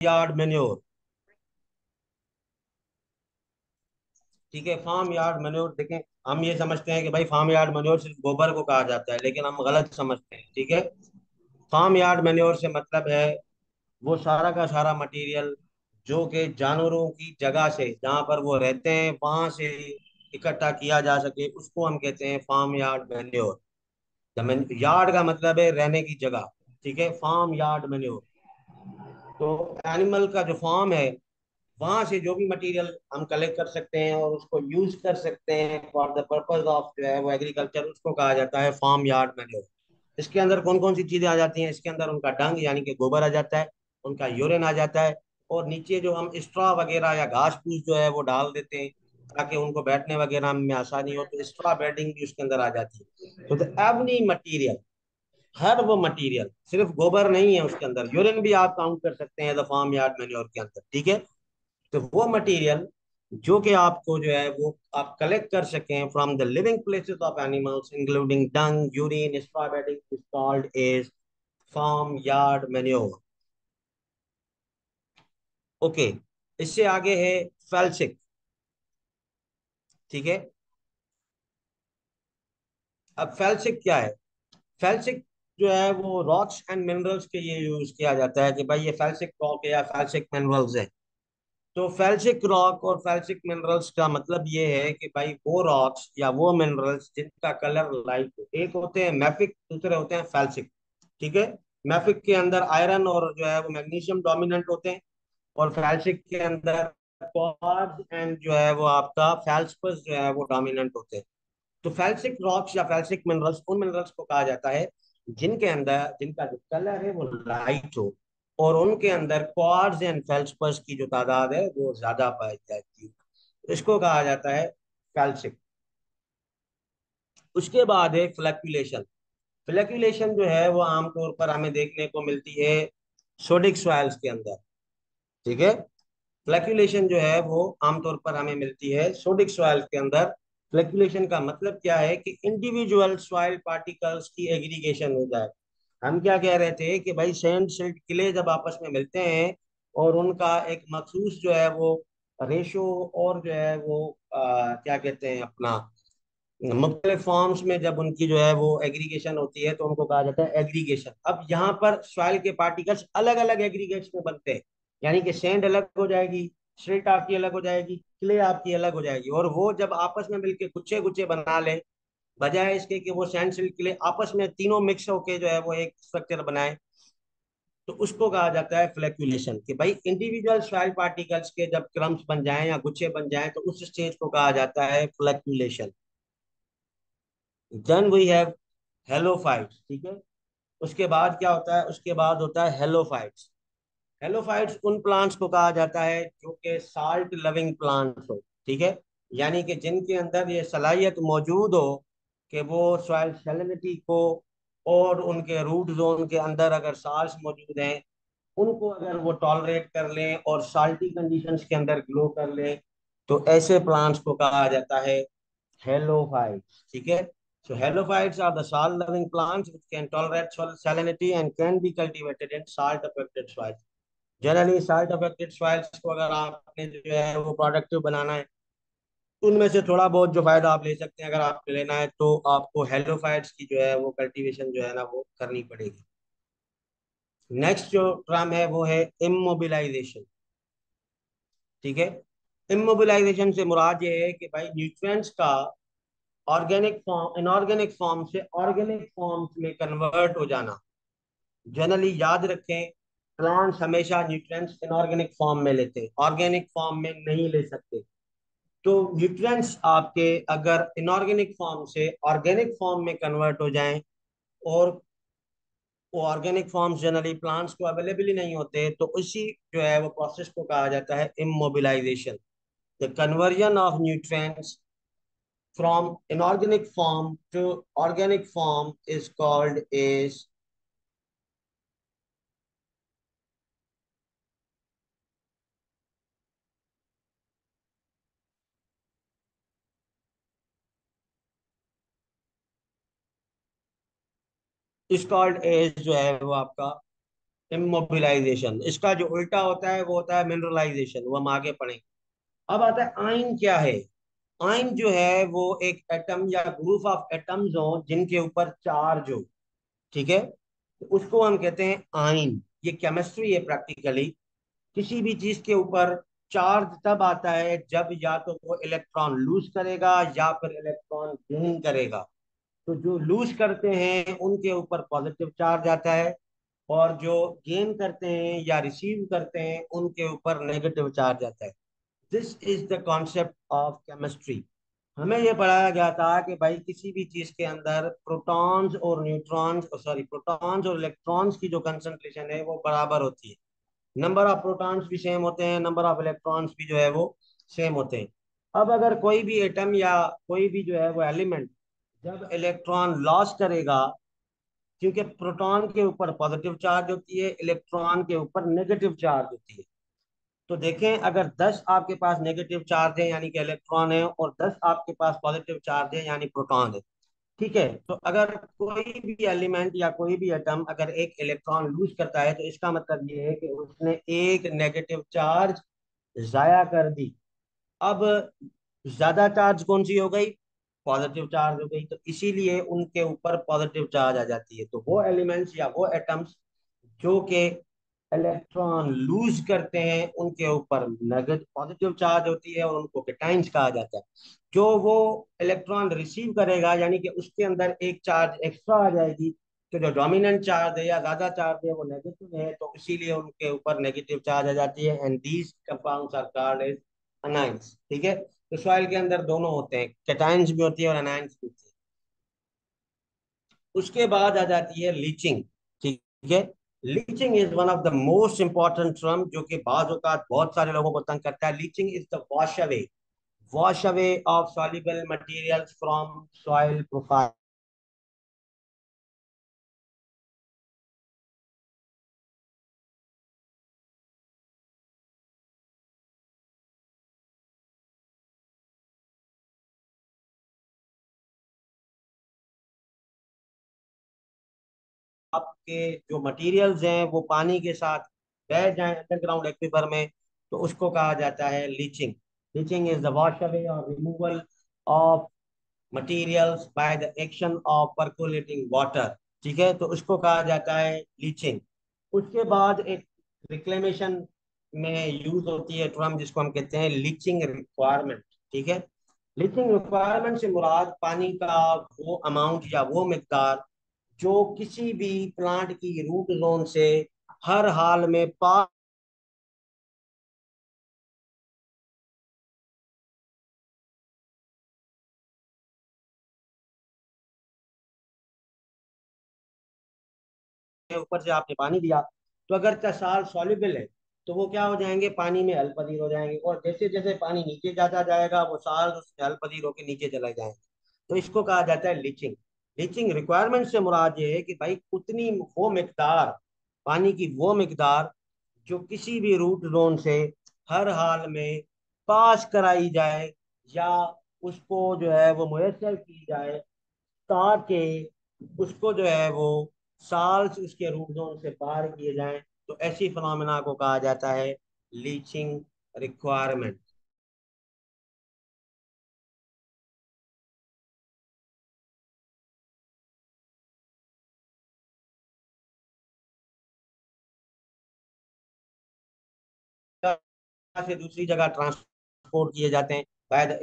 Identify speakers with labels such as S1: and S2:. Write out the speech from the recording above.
S1: Yard manure. ठीक है, farm yard manure देखें। हम ये समझते हैं कि भाई फार्म यार्ड मेन्योर सिर्फ गोबर को कहा जाता है, लेकिन हम गलत समझते हैं। ठीक है, फार्म यार्ड मेन्योर से मतलब है वो सारा का सारा मटेरियल जो कि जानवरों की जगह से, जहां पर वो रहते हैं वहां से इकट्ठा किया जा सके, उसको हम कहते हैं फार्म यार्ड मेन्योर। जमीन यार्ड का मतलब है रहने की जगह। ठीक है, फार्म यार्ड मेन्योर। तो एनिमल का जो फार्म है, वहां से जो भी मटेरियल हम कलेक्ट कर सकते हैं और उसको यूज कर सकते हैं फॉर द पर्पज ऑफ जो है वो एग्रीकल्चर, उसको कहा जाता है फार्म यार्ड मैन्योर। इसके अंदर कौन कौन सी चीजें आ जाती हैं? इसके अंदर उनका डंग यानी कि गोबर आ जाता है, उनका यूरिन आ जाता है, और नीचे जो हम स्ट्रॉ वगैरह या घास फूस जो है वो डाल देते हैं ताकि उनको बैठने वगैरह में आसानी हो, तो स्ट्रॉ बेडिंग भी उसके अंदर आ जाती है। तो एवरी मटीरियल, हर वो मटेरियल, सिर्फ गोबर नहीं है उसके अंदर, यूरिन भी आप काउंट कर सकते हैं द फार्म यार्ड मैन्योर के अंदर। ठीक है, तो वो मटेरियल जो कि आपको जो है वो आप कलेक्ट कर सकें from the living places of animals including dung, urine, straw bedding, is called as farm yard manure. Okay, इससे आगे है फेल्सिक। ठीक है, अब फेल्सिक क्या है? फेल्सिक जो है वो रॉक्स एंड मिनरल्स के लिए यूज किया जाता है कि भाई ये फेल्सिक रॉक है या फेल्सिक मिनरल्स है। तो फेल्सिक रॉक और फेल्सिक मिनरल्स का मतलब ये है कि भाई वो रॉक्स या वो मिनरल्स जिनका कलर लाइट हो, एक होते हैं मैफिक, दूसरे होते हैं फेल्सिक। ठीक है, मैफिक के अंदर आयरन और जो है वो मैग्नीशियम डोमिनेंट होते हैं, और फेल्सिक के अंदर क्वार्ट्ज एंड जो है वो आपका फेल्सपस जो है वो डोमिनेंट होते हैं। तो फेल्सिक रॉक्स या फेल्सिक मिनरल्स उन मिनरल्स को कहा जाता है जिनके अंदर, जिनका जो कलर है वो लाइट हो, और उनके अंदर क्वार्ट्ज एंड फेल्सपस की जो तादाद है वो ज्यादा पाई जाती है, तो इसको कहा जाता है फेल्सिक। उसके बाद है फ्लैक्यूलेशन। फ्लैक्यूलेशन जो है वो आमतौर पर हमें देखने को मिलती है सोडिक सॉइल्स के अंदर। ठीक है, फ्लैक्यूलेशन जो है वो आमतौर पर हमें मिलती है सोडिक सॉइल के अंदर। फ्लैक्यूलेशन का मतलब क्या है कि इंडिविजुअल सॉइल पार्टिकल्स की एग्रीगेशन हो जाए। हम क्या कह रहे थे कि भाई सैंड सिल्ट क्ले जब आपस में मिलते हैं और उनका एक मखसूस जो है वो रेशो, और जो है वो क्या कहते हैं अपना, मुख्तलिफ फॉर्म्स में जब उनकी जो है वो एग्रीगेशन होती है तो उनको कहा जाता है एग्रीगेशन। अब यहाँ पर सॉइल के पार्टिकल्स अलग अलग एग्रीगेट्स में बनते हैं, यानी कि सैंड अलग हो जाएगी, सिल्ट आपकी अलग हो जाएगी, क्ले आपकी अलग हो जाएगी, और वो जब आपस में मिलके गुच्छे गुच्छे बना ले, बजाय इसके कि वो सैंड सिल्ट क्ले आपस में तीनों मिक्स होके जो है वो एक स्ट्रक्चर बनाए, तो उसको कहा जाता है फ्लैक्यूलेशन। कि भाई इंडिविजुअल सॉइल पार्टिकल्स के जब क्रम्स बन जाएं या गुच्छे बन जाएं तो उस स्टेज को कहा जाता है flocculation. Then we have halophytes. ठीक है, उसके बाद क्या होता है? उसके बाद होता है हेलोफाइट्स। हेलोफाइट्स उन प्लांट्स को कहा जाता है जो कि साल्ट लविंग प्लांट्स हो। ठीक है, यानी कि जिनके अंदर ये सलाहियत मौजूद हो कि वो सॉइल सैलिनिटी को, और उनके रूट जोन के अंदर अगर साल्ट मौजूद हैं उनको अगर वो टॉलरेट कर लें और साल्टी कंडीशंस के अंदर ग्लो कर लें, तो ऐसे प्लांट्स को कहा जाता है हेलोफाइट्स। ठीक है, so helophytes are the salt loving plants which can tolerate salinity and can be cultivated in salt affected soils. Generally salt affected soils को अगर आपने जो है वो प्रोडक्टिव बनाना है, उनमें से थोड़ा बहुत जो फायदा आप ले सकते हैं, अगर आपको लेना है तो आपको हेलोफाइट्स की जो है वो कल्टीवेशन जो है ना वो करनी पड़ेगी। नेक्स्ट जो टर्म है वो है इमोबिलाइजेशन। ठीक है, इमोबिलाइजेशन से मुराद ये है कि भाई न्यूट्रिएंट्स का ऑर्गेनिक फॉर्म, इनऑर्गेनिक फॉर्म से ऑर्गेनिक फॉर्म में कन्वर्ट हो जाना। जनरली याद रखें, प्लांट्स हमेशा न्यूट्रिएंट्स इनऑर्गेनिक फॉर्म में लेते हैं, ऑर्गेनिक फॉर्म में नहीं ले सकते। तो न्यूट्रिएंट्स आपके अगर इनऑर्गेनिक फॉर्म से ऑर्गेनिक फॉर्म में कन्वर्ट हो जाएं, और वो ऑर्गेनिक फॉर्म्स जनरली प्लांट्स को अवेलेबल ही नहीं होते, तो उसी जो है वो प्रोसेस को कहा जाता है immobilization. The conversion of nutrients from inorganic form to organic form is called is called as जो है वो आपका इमोबिलाइजेशन। इसका जो उल्टा होता है वो होता है मिनरलाइजेशन, वो हम आगे पढ़ेंगे। अब आता है आयन क्या है। आयन जो है वो एक एटम या ग्रुप ऑफ एटम्स हो जिनके ऊपर चार्ज हो, ठीक है, तो उसको हम कहते हैं आयन। ये केमिस्ट्री है प्रैक्टिकली। किसी भी चीज के ऊपर चार्ज तब आता है जब या तो वो इलेक्ट्रॉन लूज करेगा या फिर इलेक्ट्रॉन गेन करेगा। तो जो लूज करते हैं उनके ऊपर पॉजिटिव चार्ज आता है, और जो गेन करते हैं या रिसीव करते हैं उनके ऊपर नेगेटिव चार्ज आता है। This is the concept of chemistry. हमें यह पढ़ाया गया था कि भाई किसी भी चीज के अंदर प्रोटॉन्स और न्यूट्रॉन्स, सॉरी, प्रोटॉन्स और इलेक्ट्रॉन्स की जो कंसंट्रेशन है वो बराबर होती है। नंबर ऑफ प्रोटॉन्स भी सेम होते हैं, नंबर ऑफ इलेक्ट्रॉन्स भी जो है वो सेम होते हैं। अब अगर कोई भी एटम या कोई भी जो है वो एलिमेंट जब इलेक्ट्रॉन लॉस करेगा, क्योंकि प्रोटॉन के ऊपर पॉजिटिव चार्ज होती है, इलेक्ट्रॉन के ऊपर नेगेटिव चार्ज होती है। तो देखें, अगर 10 आपके पास नेगेटिव चार्ज है यानी कि इलेक्ट्रॉन है, और 10 आपके पास पॉजिटिव चार्ज है यानी प्रोटॉन है, ठीक है, तो अगर कोई भी एलिमेंट या कोई भी एटम अगर एक इलेक्ट्रॉन लूज करता है तो इसका मतलब ये है कि उसने एक नेगेटिव चार्ज जाया कर दी। अब ज्यादा चार्ज कौन सी हो गई? पॉजिटिव चार्ज हो गई, तो इसीलिए उनके ऊपर पॉजिटिव चार्ज आ जाती है। तो वो एलिमेंट्स या वो एटम्स जो कि इलेक्ट्रॉन लूज करते हैं उनके ऊपर नेगेटिव पॉजिटिव चार्ज होती है और उनको कैटाइन्स कहा जाता है। जो वो इलेक्ट्रॉन रिसीव करेगा यानी कि उसके अंदर एक चार्ज एक्स्ट्रा आ जाएगी, तो जो डोमिनेंट चार्ज है या ज्यादा चार्ज है वो नेगेटिव है, तो इसीलिए उनके ऊपर नेगेटिव चार्ज आ जाती है। And these compounds are called as anions, ठीक है। तो सॉइल के अंदर दोनों होते हैं, कैटाइन्स भी होती है और अनाइंस भी होती है। उसके बाद आ जाती है लीचिंग, ठीक है। Leaching is one of the most important term जो कि बाज औकात बहुत सारे लोगों को तंग करता है। Leaching is the wash away of soluble materials from soil profile. आपके जो मटेरियल्स हैं वो पानी के साथ बह जाएं अंडरग्राउंड एक्वीफर में, तो उसको कहा जाता है leaching. Leaching is the wash away और removal of materials by the action of percolating water, ठीक है, तो उसको कहा जाता है लीचिंग। उसके बाद एक रिक्लेमेशन में यूज होती है टर्म जिसको हम कहते हैं लीचिंग रिक्वायरमेंट, ठीक है। लीचिंग रिक्वायरमेंट से मुराद पानी का वो अमाउंट या वो मिकदार जो किसी भी प्लांट की रूट जोन से हर हाल में पास है। ऊपर से आपने पानी दिया, तो अगर साल सॉल्युबल है तो वो क्या हो जाएंगे? पानी में अल्पदीर हो जाएंगे, और जैसे जैसे पानी नीचे जाता जाएगा वो साल उसमें अल्पदीर होकर नीचे चले जाएंगे। तो इसको कहा जाता है लीचिंग। लीचिंग रिक्वायरमेंट से मुराद ये है कि भाई उतनी वो मिकदार, पानी की वो मिकदार जो किसी भी रूट जोन से हर हाल में पास कराई जाए या उसको जो है वो मुयसर की जाए, ताकि उसको जो है वो साल से उसके रूट जोन से पार किए जाएं। तो ऐसी फिनोमिना को कहा जाता है लीचिंग रिक्वायरमेंट। से दूसरी जगह ट्रांसपोर्ट किए जाते हैं बाय द